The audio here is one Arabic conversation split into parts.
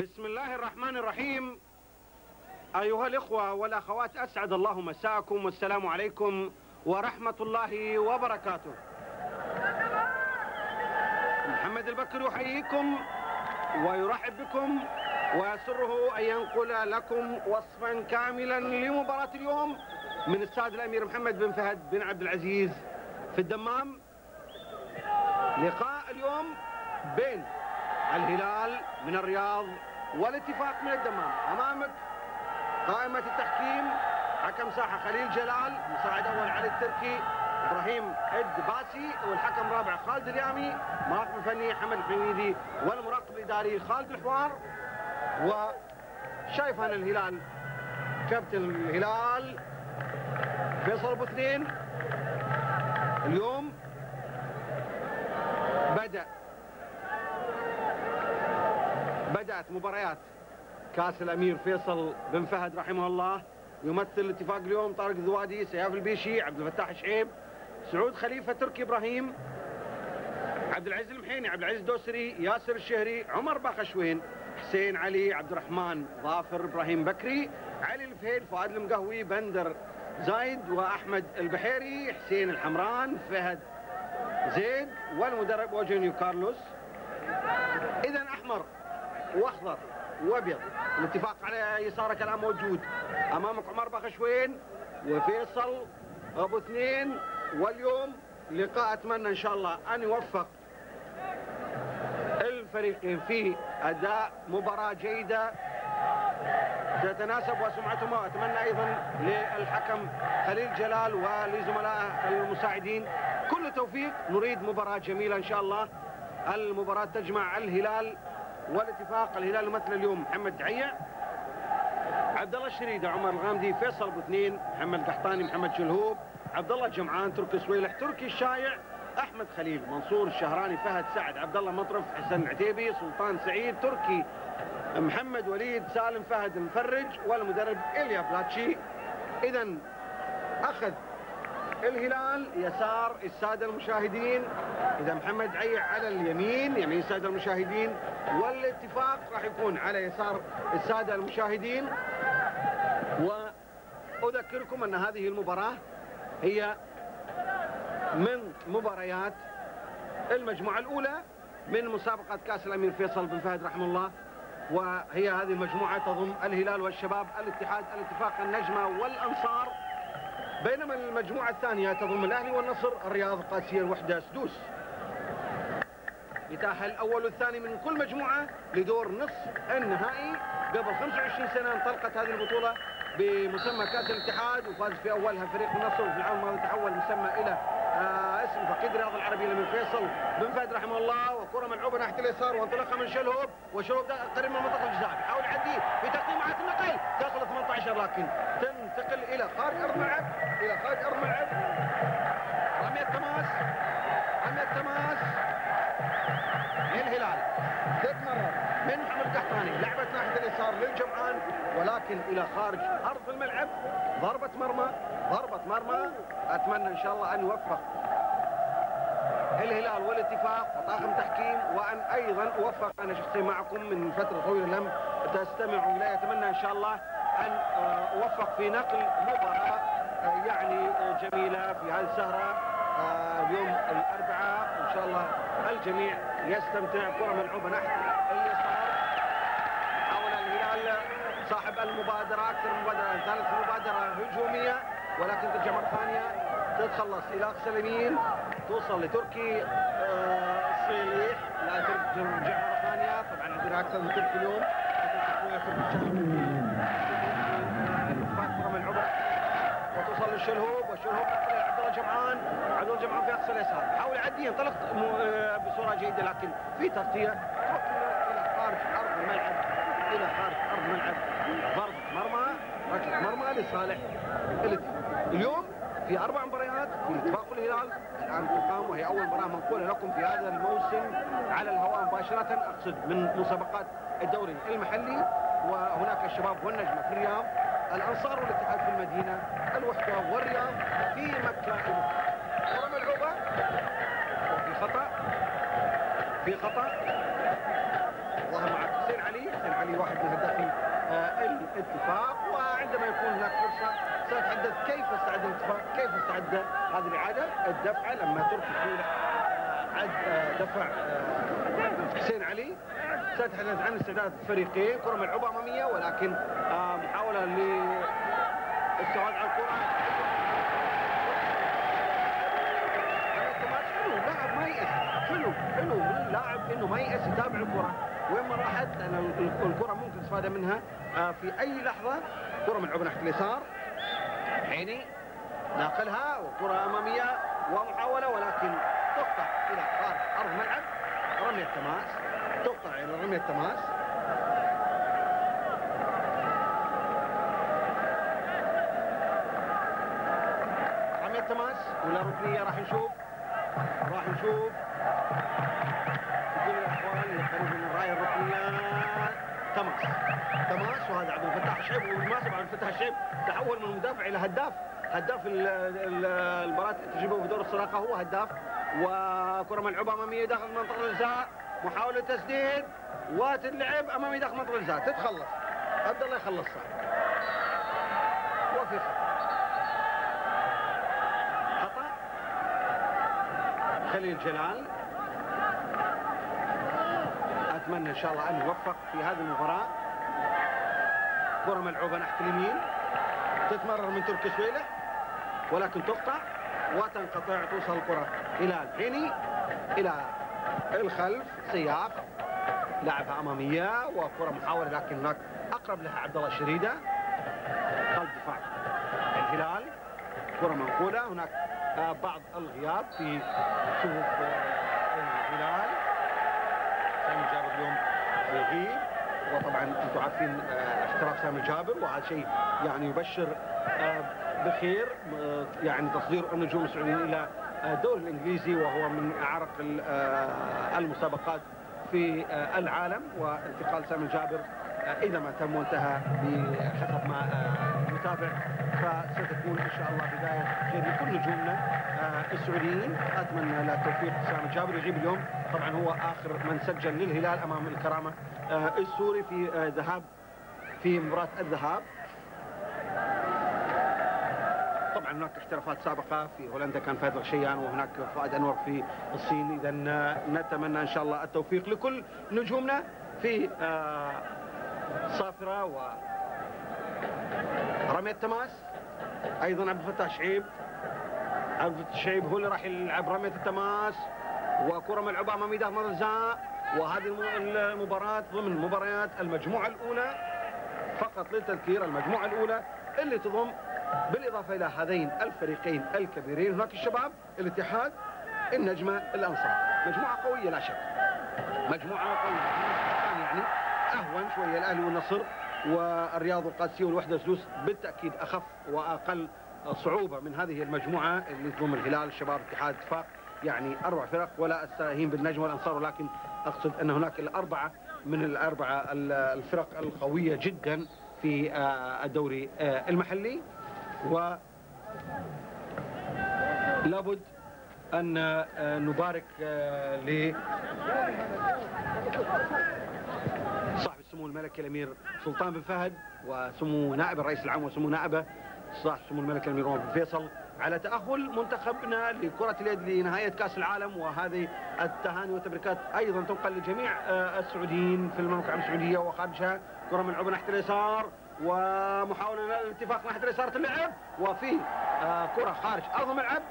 بسم الله الرحمن الرحيم. أيها الإخوة والأخوات، أسعد الله مساكم والسلام عليكم ورحمة الله وبركاته. محمد البكر يحييكم ويرحب بكم ويسره أن ينقل لكم وصفا كاملا لمباراة اليوم من استاد الأمير محمد بن فهد بن عبد العزيز في الدمام. لقاء اليوم بين الهلال من الرياض والاتفاق من الدمام. امامك قائمة التحكيم: حكم ساحة خليل جلال، مساعد اول علي التركي، ابراهيم الدباسي، والحكم رابع خالد اليامي، مراقب الفني حمد الحميدي، والمراقب الاداري خالد الحوار. وشايف انا الهلال، كابتن الهلال فيصل ابو اثنين اليوم بدأت مباريات كاس الامير فيصل بن فهد رحمه الله. يمثل الاتفاق اليوم طارق الذوادي، سياف البيشي، عبد الفتاح شعيب، سعود خليفه، تركي ابراهيم، عبد العزيز المحيني، عبد العزيز الدوسري، ياسر الشهري، عمر باخشوين، حسين علي، عبد الرحمن ظافر، ابراهيم بكري، علي الفهيد، فؤاد المقهوي، بندر زايد، واحمد البحيري، حسين الحمران، فهد زيد، والمدرب اوجينيو كارلوس. اذا احمر واخضر وابيض، الاتفاق على يسارك الان موجود. امامك عمر باخشوين وفيصل ابو اثنين. واليوم لقاء اتمنى ان شاء الله ان يوفق الفريقين في اداء مباراه جيده تتناسب وسمعتهما. واتمنى ايضا للحكم خليل جلال ولزملائه المساعدين كل التوفيق. نريد مباراه جميله ان شاء الله. المباراه تجمع الهلال والاتفاق. الهلال يمثل اليوم محمد دعيع، عبد الله الشريده، عمر الغامدي، فيصل ابو اثنين، محمد قحطاني، محمد شلهوب، عبد الله جمعان، تركي سويلح، تركي الشايع، احمد خليل، منصور الشهراني، فهد سعد، عبد الله مطرف، حسن العتيبي، سلطان سعيد، تركي محمد وليد، سالم فهد المفرج، والمدرب إيليا بلاتشي. اذا اخذ الهلال يسار الساده المشاهدين، اذا محمد دعيع على اليمين يمين الساده المشاهدين، والاتفاق راح يكون على يسار الساده المشاهدين. واذكركم ان هذه المباراه هي من مباريات المجموعه الاولى من مسابقه كاس الامير فيصل بن فهد رحمه الله. وهي هذه المجموعه تضم الهلال والشباب، الاتحاد، الاتفاق، النجمه، والانصار. بينما المجموعة الثانية تضم الأهلي والنصر، الرياض، قادسية، الوحدة، سدوس. يتأهل الأول والثاني من كل مجموعة لدور نصف النهائي. قبل 25 سنة انطلقت هذه البطولة بمسمى كأس الاتحاد، وفاز في أولها فريق النصر، وفي العام الماضي تحول مسمى إلى اسم فقيد الرياض العربي من فيصل بن فهد رحمه الله. وكرة ملعوبة ناحية اليسار وانطلاقها من شلهوب، وشلهوب قريب من منطقة الجزاء، بيحاول يعدي في تقديمات النقل داخل 18، لكن تنتقل إلى خارج أرض الملعب، إلى خارج أرض الملعب. رمية تماس للهلال 3 مرات من محمد قحطاني، لعبت ناحية اليسار للجمعان، ولكن إلى خارج أرض الملعب. ضربة مرمى. أتمنى إن شاء الله أن يوفق الهلال والاتفاق وطاقم تحكيم، وأن أيضا أوفق أنا شخصيا معكم من فترة طويلة لم تستمعوا إلي. أتمنى إن شاء الله أن أوفق في نقل مباراة يعني جميلة في هذه السهرة اليوم الأربعاء. إن شاء الله الجميع يستمتع. كرة ملعوبة ناحية اليسار، حاول الهلال صاحب المبادرة، أكثر مبادرة، ثالث مبادرة هجومية، ولكن ترجع مرة ثانية تتخلص إلى أقصى اليمين، توصل لتركي الصيليح لا ترجع مرة ثانية. طبعا عندنا أكثر من ترك اليوم. كرة ملعوبة وتوصل للشلهوب، والشلهوب عبد الله جمعان. عبد الله جمعان في أقصى اليسار حاول يعدي، ينطلق بصورة جيدة، لكن في تغطية تروح إلى خارج أرض الملعب، إلى خارج أرض الملعب. ضربة مرمى، ركلة مرمى لصالح الاتحاد. اليوم في 4 مباريات في اتفاق الهلال الآن تقام، وهي أول مباراة منقولة لكم في هذا الموسم على الهواء مباشرة، أقصد من مسابقات الدوري المحلي. وهناك الشباب والنجمة في الرياض، الأنصار والاتحاد في المدينة، الوحدة والرياض في مكة المكرمة. كرة ملعوبة في خطأ ظهر مع حسين علي واحد من هدافي الاتفاق. وعندما يكون هناك فرصة سأتحدث كيف استعد الاتفاق، كيف استعد هذه الإعادة الدفعة لما تركي سويلح عد دفع حسين علي. سأتحدث عن استعداد الفريقين. كرة ملعوبة أمامية، ولكن محاولة للاستعاض على الكرة. لاعب ما يأس، حلو من اللاعب انه ما يأس، يتابع الكرة وين ما راحت، لأن الكرة ممكن تستفاد منها في أي لحظة. كرة ملعوبة ناحية اليسار، عيني ناقلها، وكرة أمامية ومحاولة، ولكن تقطع إلى خارج أرض ملعب. رمية تماس، تقطع إلى رمية تماس. رمية تماس ولا ركنية؟ راح نشوف يقول الأخوان اللي قريب من الراية الركنية تماس. وهذا عبد الفتاح الشعيب، وبالمناسبة عبد الفتاح الشعيب تحول من مدافع إلى هداف المباراة تجربه في دور الصراقة، هو هداف. وكرة ملعوبة أمامية داخل منطقة الجزاء، محاولة تسديد وتلعب أمامي داخل منطقة الجزاء، تتخلص عبد الله يخلصها. وفي خطأ خليل جلال. أتمنى إن شاء الله أن يوفق في هذه المباراة. كرة ملعوبة ناحية اليمين، تتمرر من تركي سويلح، ولكن تقطع وتنقطع. توصل الكرة إلى الحيني، إلى الخلف سياف، لعبها أمامية وكرة محاولة، لكن هناك أقرب لها عبد الله الشريدة قلب دفاع الهلال. كرة منقولة، هناك بعض الغياب في صفوف الهلال. سامي جابر اليوم يغيب، وطبعا انتم عارفين احتراف سامي جابر، وهذا شيء يعني يبشر بخير، يعني تصدير النجوم السعوديين الى الدوري الانجليزي، وهو من اعرق المسابقات في العالم. وانتقال سامي جابر اذا ما تم وانتهى بحسب ما نتابع، فستكون ان شاء الله بدايه جيده لكل نجومنا السعوديين. اتمنى له التوفيق. سامي جابر يغيب اليوم، طبعا هو اخر من سجل للهلال امام الكرامه السوري في مباراه الذهاب. طبعا هناك احترافات سابقه في هولندا، كان فهد الغشيان، وهناك فؤاد انور في الصين. اذا نتمنى ان شاء الله التوفيق لكل نجومنا في صافره. ورمية تماس ايضا عبد الفتاح شعيب. عبد الفتاح شعيب هو اللي راح يلعب رمية التماس، وكرة ملعوبة امام داخل منطقة الجزاء. وهذه المباراة ضمن مباريات المجموعة الأولى، فقط للتذكير، المجموعة الأولى اللي تضم بالإضافة إلى هذين الفريقين الكبيرين هناك الشباب، الاتحاد، النجمة، الأنصار. مجموعة قوية لا شك، مجموعة قوية، يعني أهون شوية الأهلي والنصر والرياض والقادسية والوحدة سلوس بالتأكيد أخف وأقل صعوبة من هذه المجموعة اللي تضم الهلال، الشباب، الاتحاد، اتفاق، يعني 4 فرق. ولا أستهين بالنجمة والأنصار، ولكن أقصد أن هناك الأربعة من الأربعة الفرق القوية جدا في الدوري المحلي. ولابد أن نبارك صاحب السمو الملكي الأمير سلطان بن فهد، وسمو نائب الرئيس العام، وسمو نائبه صاحب السمو الملكي الأمير عمر بن فيصل، على تأهل منتخبنا لكرة اليد لنهاية كأس العالم. وهذه التهاني والتبريكات أيضا تنقل لجميع السعوديين في المملكة العربية السعودية وخارجها. كرة ملعوبة ناحية اليسار، ومحاولة للاتفاق ناحية اليسار، تلعب، وفي كرة خارج أرض الملعب.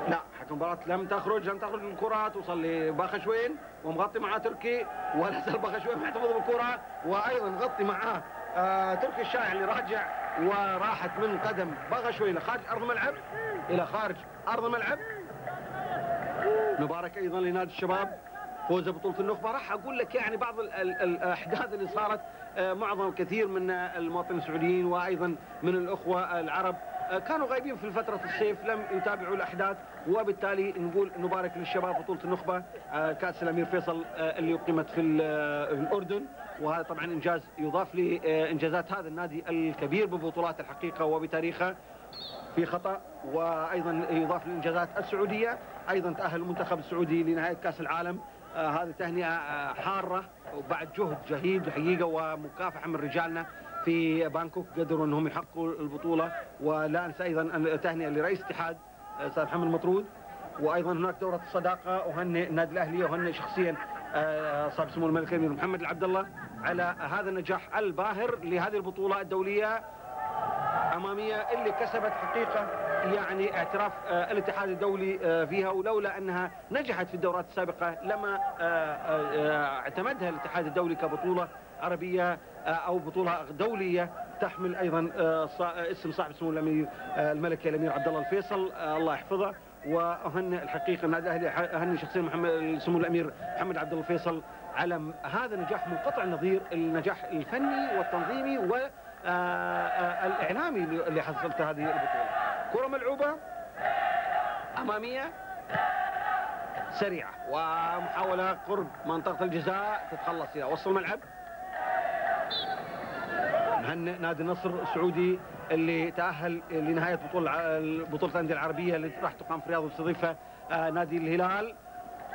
لا حكم المباراة لم تخرج الكرة توصل لباخشوين ومغطي معاه تركي، ولا زال باخشوين محتفظ بالكرة، وايضا غطي معاه تركي الشايع اللي راجع، وراحت من قدم باخشوين خارج ارض الملعب الى خارج ارض الملعب. نبارك ايضا لنادي الشباب فوز بطولة النخبة. راح اقول لك يعني بعض الاحداث اللي صارت، معظم كثير من المواطنين السعوديين وايضا من الاخوة العرب كانوا غايبين في فترة الصيف، لم يتابعوا الأحداث، وبالتالي نقول نبارك للشباب بطولة النخبة كأس الأمير فيصل اللي أقيمت في الأردن، وهذا طبعا إنجاز يضاف لإنجازات هذا النادي الكبير ببطولات الحقيقة وبتاريخه في خطأ، وأيضا يضاف لإنجازات السعودية. أيضا تأهل المنتخب السعودي لنهاية كأس العالم، هذه تهنئة حارة وبعد جهد جهيد الحقيقة ومكافحة من رجالنا في بانكوك، قدروا انهم يحققوا البطوله. ولا انسى ايضا التهنئه لرئيس الاتحاد استاذ محمد المطرود، وايضا هناك دوره الصداقه، اهنئ النادي الاهلي واهنئ شخصيا صاحب سمو الملك الامير محمد العبد الله على هذا النجاح الباهر لهذه البطوله الدوليه اماميه اللي كسبت حقيقه يعني اعتراف الاتحاد الدولي فيها، ولولا انها نجحت في الدورات السابقه لما اعتمدها الاتحاد الدولي كبطوله عربيه او بطوله دوليه تحمل ايضا اسم صاحب سمو الامير الملك الامير عبد الله الفيصل الله يحفظه. واهنئ الحقيقه النادي الاهلي، اهنئ شخصيا محمد سمو الامير محمد عبد الله الفيصل على هذا النجاح منقطع النظير، النجاح الفني والتنظيمي والاعلامي اللي حصلت هذه البطوله. كره ملعوبه اماميه سريعه ومحاوله قرب منطقه الجزاء تتخلص الى وسط الملعب. نهنئ نادي النصر السعودي اللي تأهل لنهاية بطولة الأندية العربية اللي راح تقام في الرياض وتستضيفها نادي الهلال،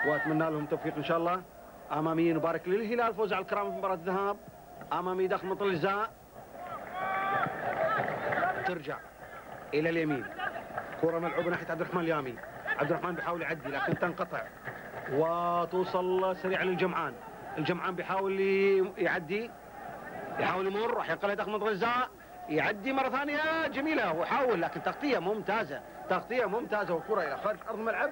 وأتمنى لهم التوفيق إن شاء الله. أمامية نبارك للهلال فوز على الكرامة في مباراة الذهاب. أمامية داخل منطقة الجزاء ترجع إلى اليمين، كرة ملعوبة ناحية عبد الرحمن اليامي، عبد الرحمن بيحاول يعدي لكن تنقطع وتوصل سريعة للجمعان. الجمعان بيحاول يعدي، يحاول يمر، راح ينقلها داخل منطقة الجزاء، يعدي مرة ثانية جميلة ويحاول، لكن تغطية ممتازة، تغطية ممتازة والكرة إلى خارج أرض الملعب.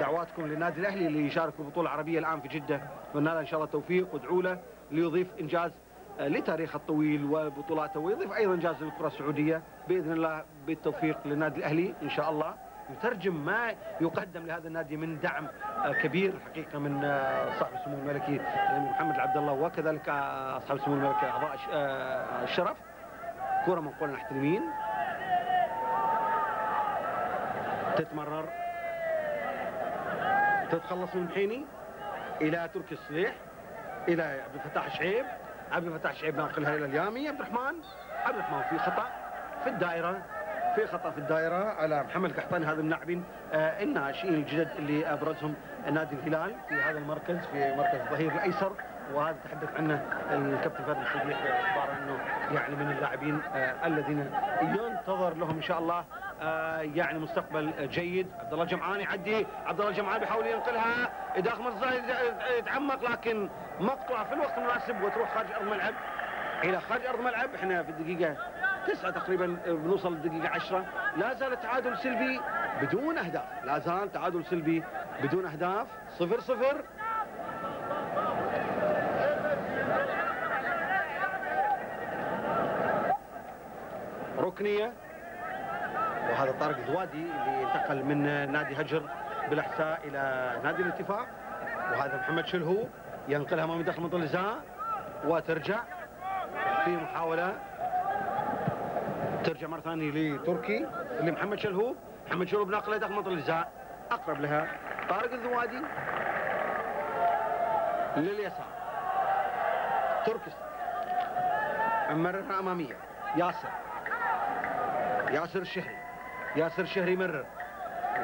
دعواتكم للنادي الأهلي اللي يشارك في البطولة العربية الآن في جدة، أتمنى له إن شاء الله التوفيق، وادعوا له ليضيف إنجاز لتاريخ الطويل وبطولاته، ويضيف أيضا إنجاز للكرة السعودية بإذن الله. بالتوفيق للنادي الأهلي إن شاء الله، يترجم ما يقدم لهذا النادي من دعم كبير حقيقة من صاحب السمو الملكي محمد العبد الله، وكذلك أصحاب السمو الملكي أعضاء الشرف. كرة منقولة ناحية اليمين تتمرر، تتخلص من محيني إلى تركي الصليح، إلى عبد الفتاح الشعيب، عبد الفتاح الشعيب ناقلها إلى اليامي. عبد الرحمن في خطأ في الدائرة، في خطأ في الدائرة على محمد القحطاني، هذا اللاعبين الناشئين الجدد اللي أبرزهم نادي الهلال في هذا المركز، في مركز الظهير الأيسر، وهذا تحدث عنه الكابتن فهد الصديق باعتباره انه يعني من اللاعبين الذين ينتظر لهم ان شاء الله يعني مستقبل جيد. عبد الله الجمعان يعدي، عبد الله الجمعان بيحاول ينقلها داخل مرزا يتعمق، لكن مقطوعه في الوقت المناسب وتروح خارج ارض الملعب الى خارج ارض الملعب. احنا في الدقيقه 9 تقريبا بنوصل للدقيقه 10، لا زال التعادل سلبي بدون اهداف، لا زال تعادل سلبي بدون اهداف، 0-0. ركنيه، وهذا طارق الزوادي اللي انتقل من نادي هجر بالاحساء الى نادي الاتفاق، وهذا محمد شلهو ينقلها من داخل منطقه الجزاء وترجع في محاوله، ترجع مره ثانيه لتركي اللي محمد شلهو، محمد شلهو بناقلها داخل منطقه الجزاء، اقرب لها طارق الزوادي لليسار، تركس مررها اماميه، ياسر الشهري، ياسر الشهري مرر،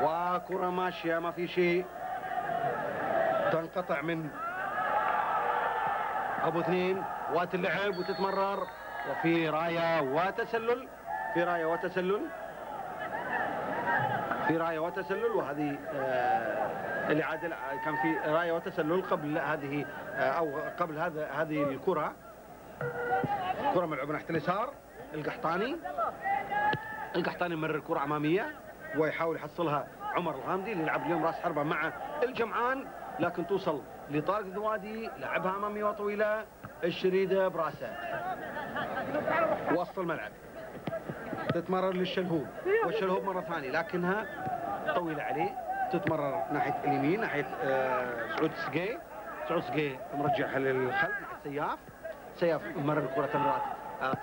وكرة ماشية ما في شيء، تنقطع من ابو اثنين، وقت اللعب وتتمرر، وفي راية وتسلل، في راية وتسلل، في راية وتسلل، وهذه اللي عادل كان في راية وتسلل قبل هذه او قبل هذه الكرة. كرة ملعوبة ناحية اليسار، القحطاني مرر كرة أمامية ويحاول يحصلها عمر الغامدي اللي يلعب اليوم راس حربة مع الجمعان، لكن توصل لطارق الذوادي، لعبها اماميه وطويله، الشريده براسه وسط الملعب، تتمرر للشلهوب، والشلهوب مره ثانيه لكنها طويله عليه، تتمرر ناحيه اليمين ناحيه سعود سقي، سعود سقي مرجعها للخلف مع سياف، سياف مرر الكره تمريرات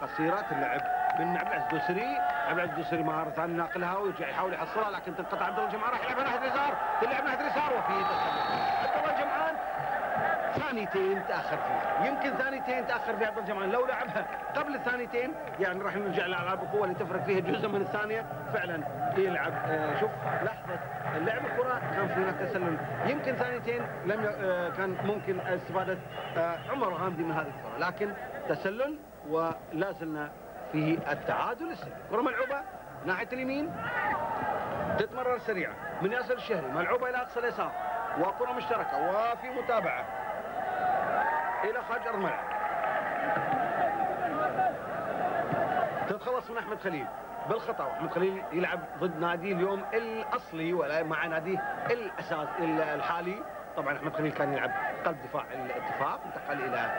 قصيره تلعب من عبد العزيز الدوسري، عبد العزيز الدوسري مره ثانيه ناقلها ويرجع يحاول يحصلها لكن تنقطع عبد الله الجمعان، راح يلعبها ناحيه اليسار، تلعب ناحيه اليسار وفي عبد الله الجمعان ثانيتين تاخر فيها، يمكن ثانيتين تاخر فيها عبد الله الجمعان، لو لعبها قبل الثانيتين يعني راح نرجع لالعاب القوه اللي تفرق فيها جزء من الثانيه، فعلا يلعب شوف لحظه اللعب الكره كان في هناك تسلل، يمكن ثانيتين لم كان ممكن استفاده عمر الغامدي من هذه الكره، لكن تسلل ولا زلنا في التعادل السريع. كره ملعوبه ناحيه اليمين تتمرر سريعه من ياسر الشهري، ملعوبه الى اقصى اليسار وكره مشتركه وفي متابعه الى خارج ارض الملعب، تتخلص من احمد خليل بالخطا، واحمد خليل يلعب ضد ناديه اليوم الاصلي ولا مع ناديه الاساس الحالي، طبعا احمد خليل كان يلعب قلب دفاع الاتفاق، انتقل الى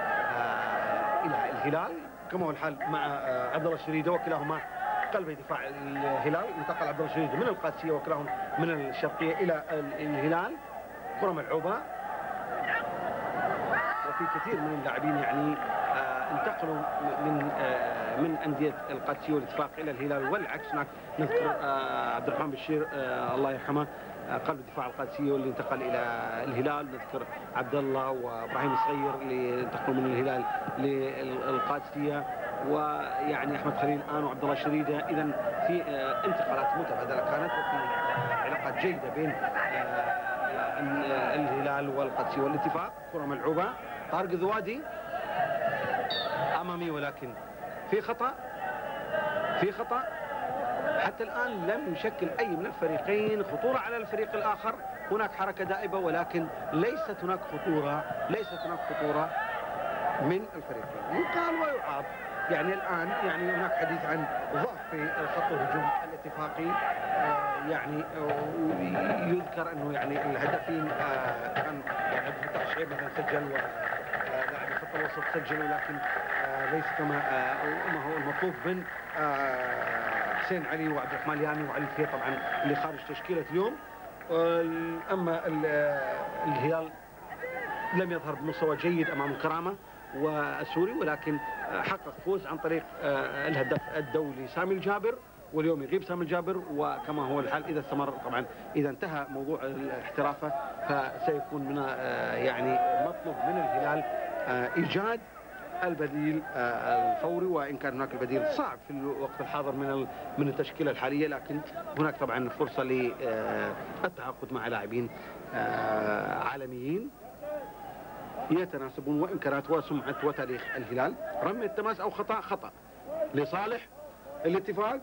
الهلال كما هو الحال مع عبد الله الشريده، وكلاهما قلب دفاع الهلال، انتقل عبد الله الشريده من القادسيه وكلاهم من الشرقيه الى الهلال. كره ملعوبه وفي كثير من اللاعبين يعني انتقلوا من انديه القادسيه والاتفاق الى الهلال والعكس، هناك نذكر عبد الرحمن بشير الله يرحمه قلب دفاع القادسيه واللي انتقل الى الهلال، نذكر عبد الله وابراهيم الصغير اللي انتقلوا من الهلال للقادسيه، ويعني احمد خليل الان وعبد الله الشريده، اذا في انتقالات متبادله كانت وفي علاقات جيده بين الهلال والقادسيه والاتفاق. كره ملعوبه طارق الذوادي امامي ولكن في خطا، في خطا، حتى الان لم يشكل اي من الفريقين خطوره على الفريق الاخر، هناك حركه دائبه ولكن ليست هناك خطوره من الفريقين، يقال ويعاب. يعني الان يعني هناك حديث عن ضعف في خط الهجوم الاتفاقي، يعني يذكر انه يعني الهدفين كان عبد الفتاح شعيب مثلا سجل ولاعب خط الوسط سجل، ولكن ليس كما ما هو المطلوب من حسين علي وعبد الرحمن اليامي وعلي الفيه طبعا اللي خارج تشكيله اليوم. اما الهلال لم يظهر بمستوى جيد امام الكرامه والسوري، ولكن حقق فوز عن طريق الهداف الدولي سامي الجابر، واليوم يغيب سامي الجابر، وكما هو الحال اذا استمر طبعا اذا انتهى موضوع احترافه فسيكون من يعني مطلوب من الهلال ايجاد البديل الفوري، وان كان هناك البديل صعب في الوقت الحاضر من التشكيله الحاليه، لكن هناك طبعا فرصه للتعاقد مع لاعبين عالميين يتناسبون وامكانات وسمعه وتاريخ الهلال. رميه تماس او خطا، خطا لصالح الاتفاق،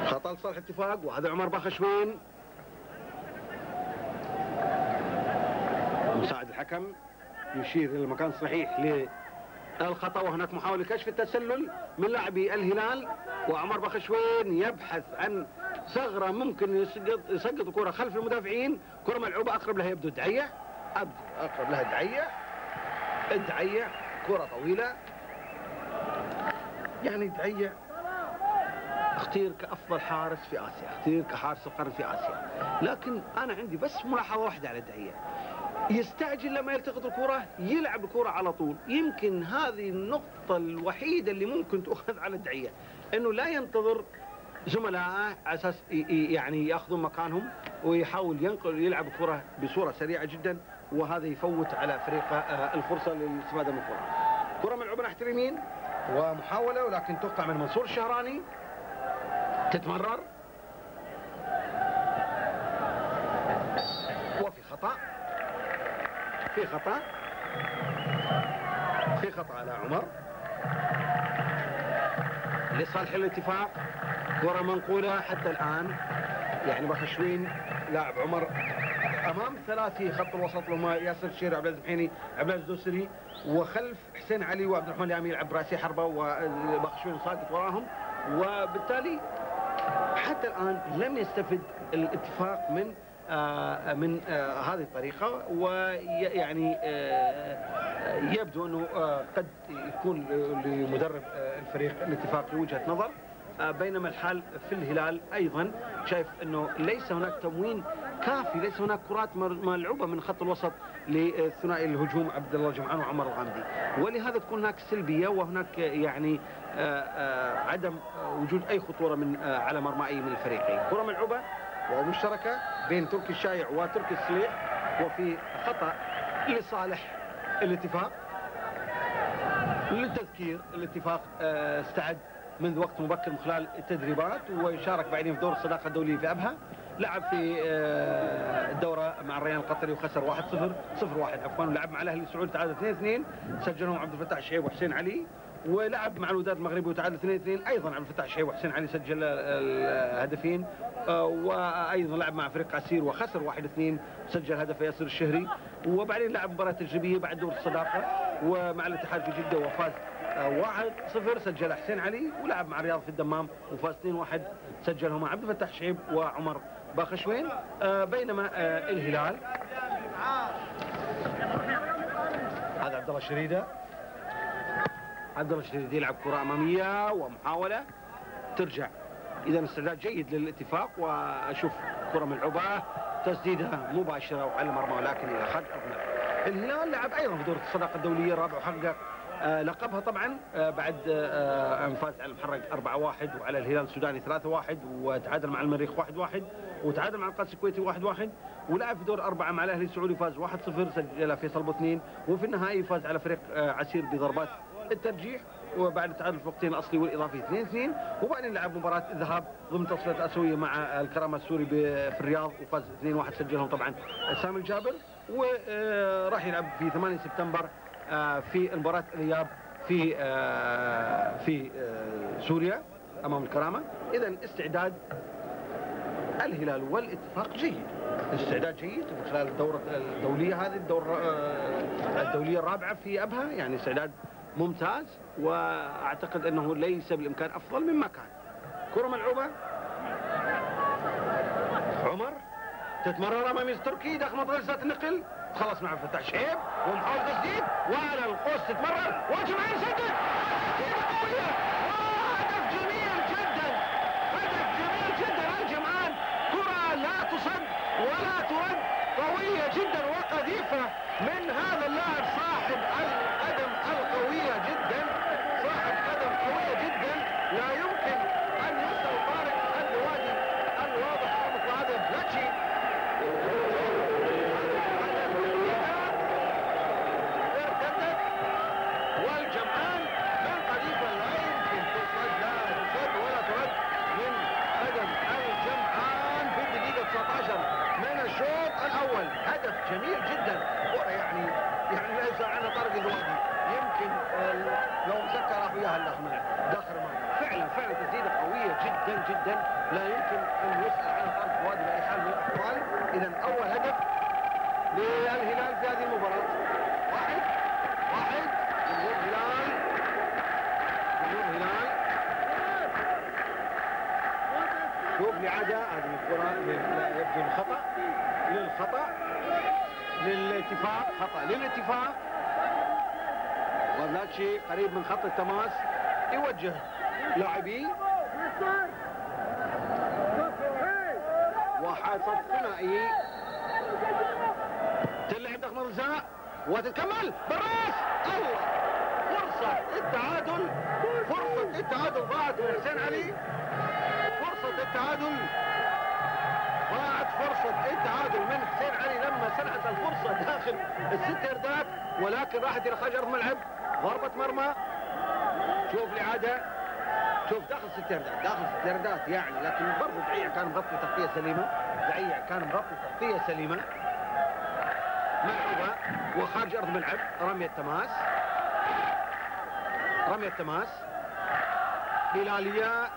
خطا لصالح الاتفاق، وهذا عمر باخشوين مساعد الحكم يشير الى المكان الصحيح للخطا، وهناك محاوله كشف التسلل من لاعبي الهلال، وعمر باخشوين يبحث عن ثغره ممكن يسقط الكره خلف المدافعين. كره ملعوبه اقرب لها يبدو دعيه، اقرب لها دعيه، كره طويله، يعني دعيه اختير كافضل حارس في اسيا، اختير كحارس القرن في اسيا، لكن انا عندي بس ملاحظه واحده على دعيه، يستعجل لما يلتقط الكرة يلعب الكرة على طول. يمكن هذه النقطة الوحيدة اللي ممكن تؤخذ على الدعية، انه لا ينتظر زملائه على اساس يعني ياخذون مكانهم ويحاول يلعب الكرة بصورة سريعة جدا، وهذا يفوت على فريقه الفرصة للاستفادة من الكرة. كرة ملعوبة ناحية اليمين ومحاولة ولكن تقطع من منصور الشهراني، تتمرر وفي خطأ، في خطأ على عمر لصالح الاتفاق. كرة منقولة حتى الآن، يعني باخشوين لاعب عمر أمام ثلاثي خط الوسط لهما ياسر الشيري، عبد العزيز الحيني، عبد العزيز الدوسري، وخلف حسين علي وعبد الرحمن اليامي يلعب راسي حربة، وباخشوين ساقط وراهم، وبالتالي حتى الآن لم يستفد الاتفاق من هذه الطريقة، ويعني يبدو أنه قد يكون لمدرب الفريق الاتفاق لوجهة نظر، بينما الحال في الهلال أيضا شايف أنه ليس هناك تموين كافي، ليس هناك كرات ملعوبة من خط الوسط للثنائي الهجوم عبد الله جمعان وعمر الغامدي، ولهذا تكون هناك سلبية وهناك يعني عدم وجود أي خطورة من على مرمى أي من الفريقين. كرة ملعوبة ومشتركة بين تركي الشايع وتركي الصليح، وفي خطأ لصالح الاتفاق. للتذكير الاتفاق استعد منذ وقت مبكر من خلال التدريبات، ويشارك بعدين في دور الصداقة الدولية في أبها. لعب في الدورة مع الريان القطري وخسر 0-1 عفوا، ولعب مع الأهلي السعودي تعادل 2-2 سجلهم عبد الفتاح الشعيب وحسين علي، ولعب مع الوداد المغربي وتعادل 2-2 ايضا عبد الفتاح الشعيب وحسين علي سجل الهدفين، وايضا لعب مع فريق عسير وخسر 1-2 سجل هدف ياسر الشهري، وبعدين لعب مباراة تجريبية بعد دور الصداقة ومع الاتحاد في جدة وفاز 1-0 سجل حسين علي، ولعب مع الرياض في الدمام وفاز 2-1 سجلهما عبد الفتاح الشعيب وعمر باخشوين. بينما الهلال هذا عبد الله الشريده، عبد الله الشريده يلعب كرة أمامية ومحاولة ترجع، إذا استعداد جيد للاتفاق، وأشوف كرة ملعوبة تسديدة مباشرة وعلى المرمى ولكن إلى خارج أرض. الهلال لعب أيضا في دورة الصداقة الدولية الرابع وحقق لقبها طبعا بعد أن فاز على المحرق 4-1 وعلى الهلال السوداني 3-1، وتعادل مع المريخ 1-1، وتعادل مع القادس الكويتي 1-1، ولعب في دور 4 مع الأهلي السعودي فاز 1-0 سجل فيصل ب 2، وفي النهائي فاز على فريق عسير بضربات الترجيح وبعد تعادل الوقتين الاصلي والاضافي 2-2، وبعدين لعب مباراه الذهاب ضمن تصفيات اسيويه مع الكرامه السوري في الرياض وفاز 2-1 سجلهم طبعا سامي الجابر، وراح يلعب في 8 سبتمبر في المباراه الاياب في سوريا امام الكرامه. اذا استعداد الهلال والاتفاق جيد، استعداد جيد من خلال الدوره الدوليه هذه، الدوره الدوليه الرابعه في ابها، يعني استعداد ممتاز، واعتقد انه ليس بالامكان افضل مما كان. كره ملعوبه عمر تتمرر امام التركي داخل منطقه لسات النقل، خلص مع فتح شعيب ومحاول تسديد وعلى القوس تتمرر وجمعان يسدد قويه وهدف جميل جدا، هدف جميل جدا الجمعان، كره لا تصد ولا ترد، قويه جدا وقذيفه من هذا اللاعب صاحب القدم القويه جدا، صاحب قدم قويه جدا لا يمكن ان يوصل طارق الوادي الواضح مثل هذا بلاتشي. والجمعان من قذيفه لا يمكن تصد، لا تصد ولا ترد من قدم الجمعان في الدقيقه 19 من الشوط الاول. هدف جميل جدا، كره يعني ليس عنها طارق الوادي، يمكن لو مسكر راح وياها الاحمر داخل المرمى. فعلا تسديده قويه جدا جدا لا يمكن ان يسال عنها طارق الوادي باي حال من الاحوال. اذا اول هدف للهلال في هذه المباراه، واحد جمهور الهلال. شوف لعادة هذه الكرة يبدو للخطأ للاتفاق، خطأ للاتفاق، وبلاتشي قريب من خط التماس يوجه لاعبيه وحاصل ثنائي تلعب ضغط الجزاء وتكمل بالراس، الله فرصة التعادل ضاعت من حسين علي، فرصة التعادل من حسين علي لما سنحت الفرصة داخل الست يردات، ولكن راحت إلى خارج أرض الملعب، ضربة مرمى. شوف الإعادة، شوف داخل ست يردات يعني، لكن برضو دعيع كان مغطي تغطية سليمة، ملعوبة وخارج أرض الملعب، رمية تماس هلالية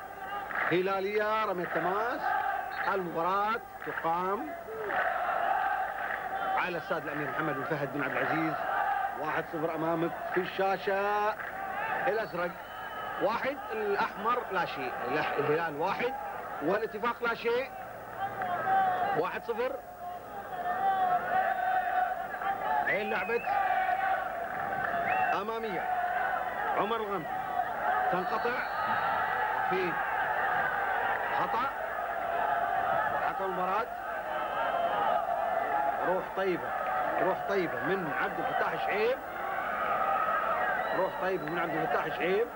رمية تماس. المباراة تقام على استاد الأمير محمد بن فهد بن عبد العزيز، 1-0 أمامك في الشاشة الأزرق، 1 الأحمر لا شيء، الهلال 1 والاتفاق لا شيء. 1-0. عين لعبة أمامية عمر الغم تنقطع في خطأ وحكم المباراة. روح طيبة من عبد الفتاح شعيب. روح طيبة من عبد الفتاح شعيب.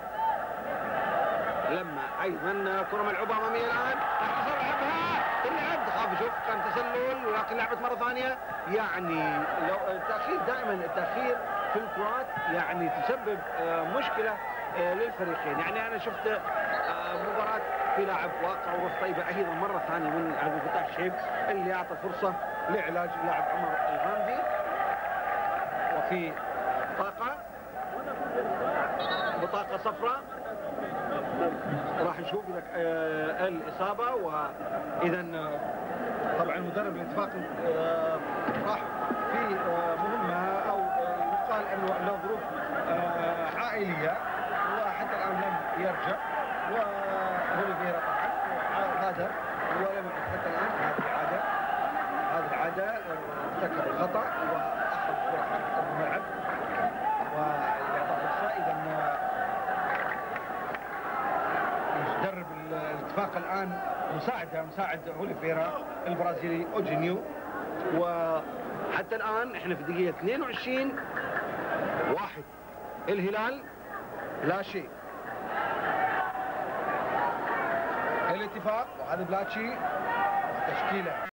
لما ايضا كرة ملعوبة امامية الان اختصر لعبها اللعب خاف يشوف كان تسلل ولكن لعبت مرة ثانية. يعني لو التأخير دائما التأخير في الكرات يعني تسبب مشكلة للفريقين. يعني انا شفت مباراة في لاعب واقع وروح طيبة ايضا مرة ثانية من عبد الفتاح شعيب اللي اعطى فرصة لعلاج اللاعب عمر الغامدي. وفي بطاقة صفراء راح نشوف الإصابة. وإذا طبعا مدرب الاتفاق راح في مهمة أو يقال أنه له ظروف عائلية وحتى الآن لم يرجع. وأوليفيرا طبعا غادر ولم يعد حتى الآن. هذه العادة ارتكب الخطأ وأخذ كرة خارج الملعب ويعطى فرصة. إذا مدرب الاتفاق الآن مساعد أوليفيرا البرازيلي أوجينيو. وحتى الآن احنا في دقيقة 22 1 الهلال لا شيء. الاتفاق وهذا بلاتشي وتشكيله